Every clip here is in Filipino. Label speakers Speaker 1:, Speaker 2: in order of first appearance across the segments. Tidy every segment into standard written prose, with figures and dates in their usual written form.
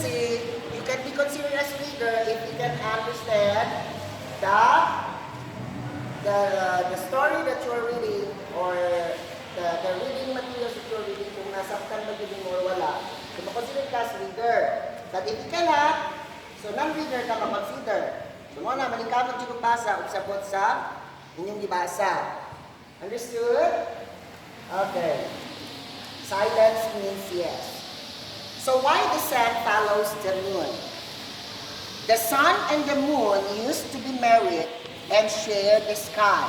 Speaker 1: see, you can be considered as reader if you can understand the story that you're reading or the reading materials that you're reading kung nasaktan ba yun or wala. So, makonsider ka as reader. But if you cannot, so non-reader ka makonsider. So, muna, malingkamot yung basa o sabot sa inyong gibasa. Understood? Okay. Silence means yes. So why the sun follows the moon? The sun and the moon used to be married and share the sky.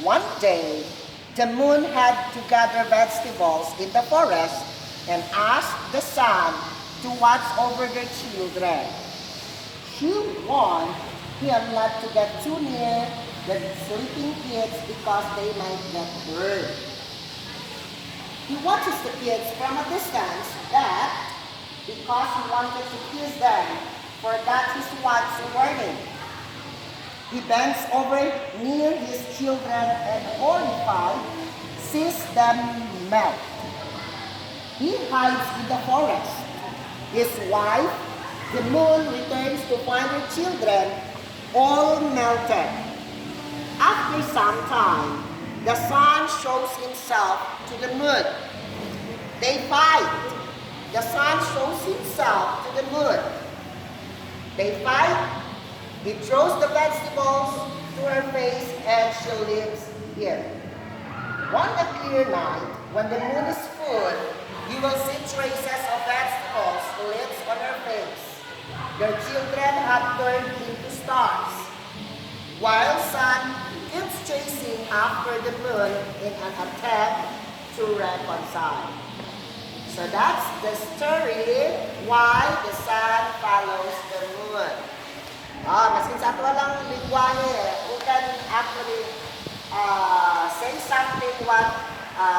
Speaker 1: One day, the moon had to gather vegetables in the forest and asked the sun to watch over their children. She warned him not to get too near the sleeping kids because they might get burned. He watches the kids from a distance, but because he wanted to kiss them, forgot his wife's warning. He bends over near his children and horrified, sees them melt. He hides in the forest. His wife, the moon, returns to find her children all melted. After some time, the sun shows himself to the moon. They fight. The sun shows himself to the moon. They fight. He throws the vegetables to her face and she lives here. One clear night, when the moon is full, you will see traces of vegetables lit on her face. Your children have turned into stars, while sun keeps chasing after the moon in an attempt to reconcile. So that's the story why the sun follows the moon. Maskin sa ito walang lingwahe, you can actually say something what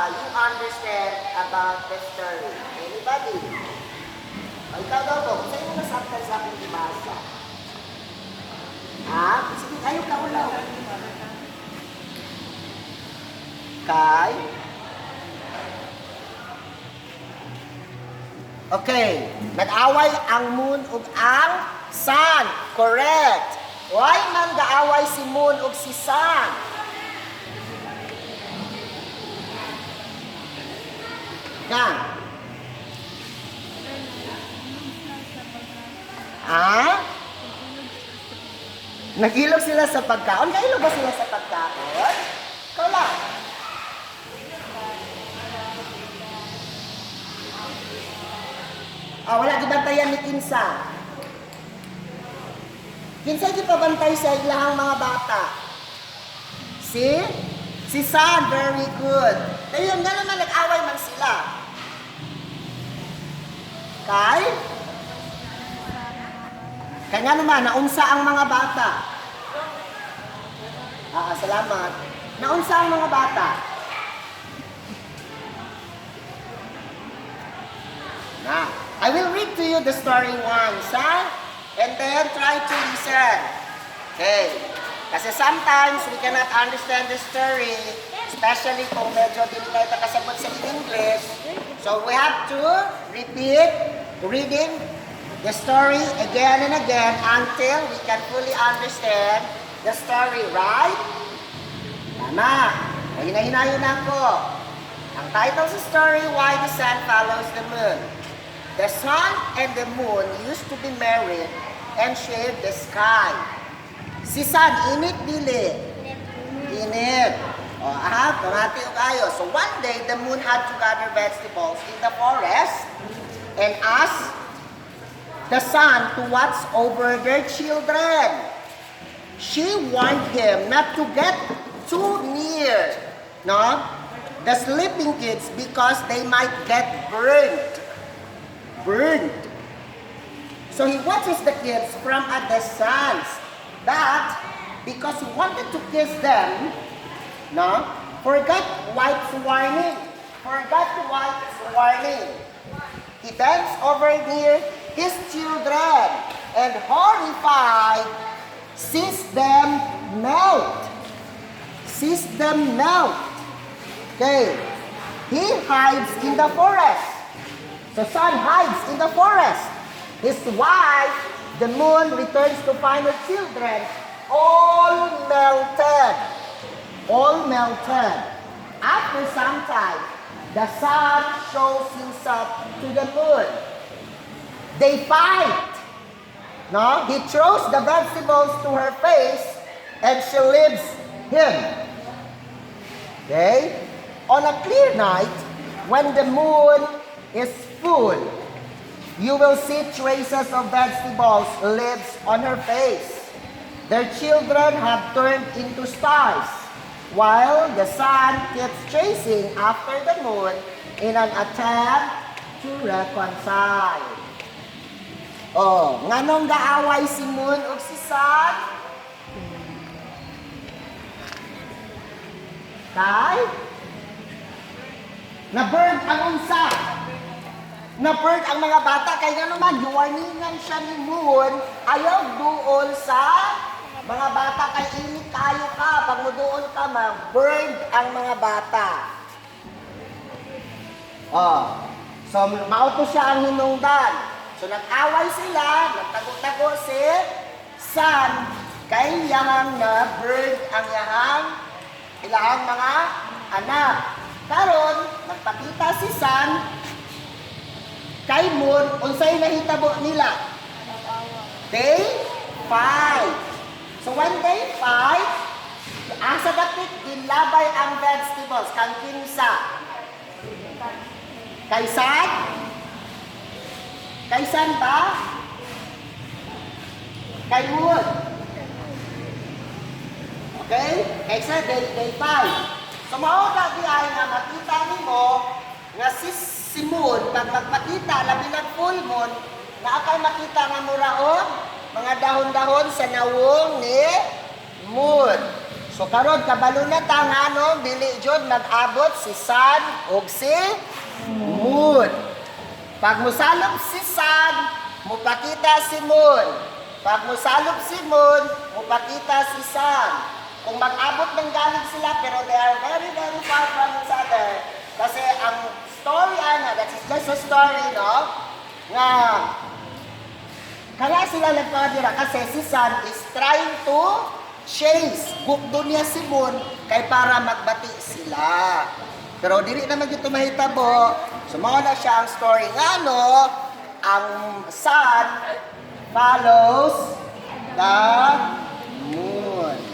Speaker 1: you understand about the story. Anybody? Ikaw daw po, kung sa'yo mo nasaktan sa aking ibasa? Sige, ayaw ka ulaw. Kay? Okay, nag-away ang moon ug ang sun. Correct. Why man gaaway si moon ug si sun? Kan? Nag-ilog sila sa pagkaon? Kailog ba sila sa pagkaon? Ikaw lang. Wala gibantayan ni Kinsa. Kinsa gipabantay sa ilahang mga bata? Si Sun, very good. Ngayon, nga naman nag-away man sila. Kay nga naman, naunsa ang mga bata. Salamat. Naunsa ang mga bata. I will read to you the story once, and then try to listen. Okay. Kasi sometimes we cannot understand the story, especially kung medyo hindi tayo nakasabot sa English. So we have to repeat reading the story again and again until we can fully understand the story, right? Tama. Hinahin ako. Ang title sa story, Why the Sun Follows the Moon. The sun and the moon used to be married and shared the sky. Si sun, init dili. Init. Pamati o kayo. So one day, the moon had to gather vegetables in the forest and asked the sun to watch over their children. She warned him not to get too near, the sleeping kids because they might get burned. So he watches the kids from a distance. But because he wanted to kiss them, forgot wife's warning. He bends over near his children and horrified sees them melt. Okay. He hides in the forest. The sun hides in the forest. his wife, the moon, returns to find her children all melted. All melted. After some time, the sun shows himself to the moon. They fight. No? He throws the vegetables to her face and she leaves him. Okay? On a clear night, when the moon is full, you will see traces of vegetables leaves on her face. Their children have turned into stars, while the sun keeps chasing after the moon in an attempt to reconcile. Oh, nganong gaaway si moon ug si sun? Kay? Na-burn ang unsa. Na-burn ang mga bata. Kaya nga naman, warningan siya ni moon, ayaw duol sa mga bata. Kay init kayo ka. Pag muduol ka, ma-burn ang mga bata. Oh. So, mauto siya ang hinungdan. So, nag-away sila, nagtago-tago si sun. Kay yang na-burn ang ilahang mga anak. Karon, nagpakita si sun kay moon, unsay nahitabo nila? They fight. So when they fight, asa dapit ginlabay ang vegetables kang kinsa? Kay sun? Kay sun ba? Kay moon? Okay? Kay sun, they fight. So mao na di ay nga makita nimo nga si moon pag magpakita labi ng full moon na akay makita nga muraon mga dahon-dahon sa nawong ni moon. So karon kabalo na ta nga no dili jud nag-abot si sun ug si moon. Pag mosalop si sun, mupakita si moon. Pag mosalop si moon, mupakita si sun. Kung mag-abot ng galing sila, pero they are very, very far from each other. Kasi ang story, that is just a story, no? Nga, kaya sila nagpakadira kasi si Sun is trying to chase. Gugdo niya si Moon kay para magbati sila. Pero dili naman ito mahitabo. Sumawa na siya ang story. Nga, no? Ang Sun follows the moon.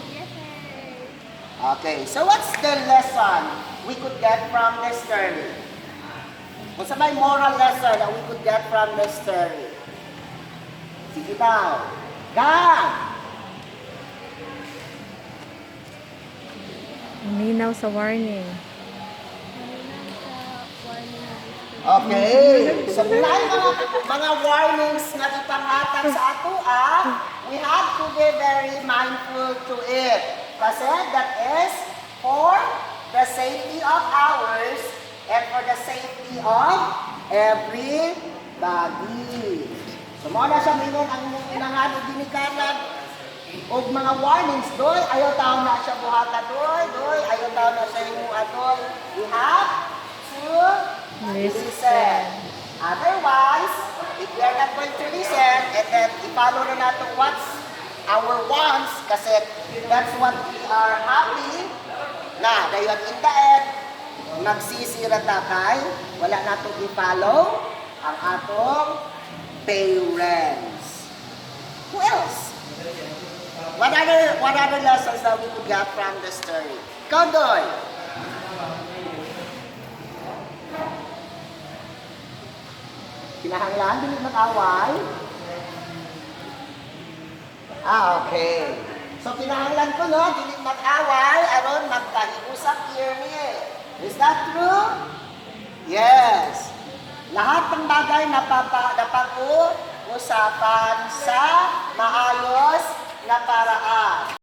Speaker 1: Okay, so what's the lesson we could get from this story? What's my moral lesson that we could get from this story? Sige daw. Gang!
Speaker 2: Minaw sa warning.
Speaker 1: Okay, so lahat mga warnings na ipanghatag sa ato, we have to be very mindful to it. Kasi that is for the safety of ours and for the safety of everybody. So mo na siya mingon ang ilangan o ginikanan o mga warnings doy, ayaw tao na siya buhata doy, ayaw tao na siya imuha doy. We have to listen. Otherwise, if we are not going to listen, and then i-follow na natin what's our wants, kasi that's what we are happy, na dayon in the end, magsisira takay, wala natong i-follow ang atong parents. Who else? What other lessons that we could get from the story? Kondoy! Kinahanglan, dili mag-away. Okay. So, kinahanglan ko, no? Dili mag-away, aron magkahiusap here niya. Is that true? Yes. Lahat ng bagay na napag-uusapan sa maayos na paraan.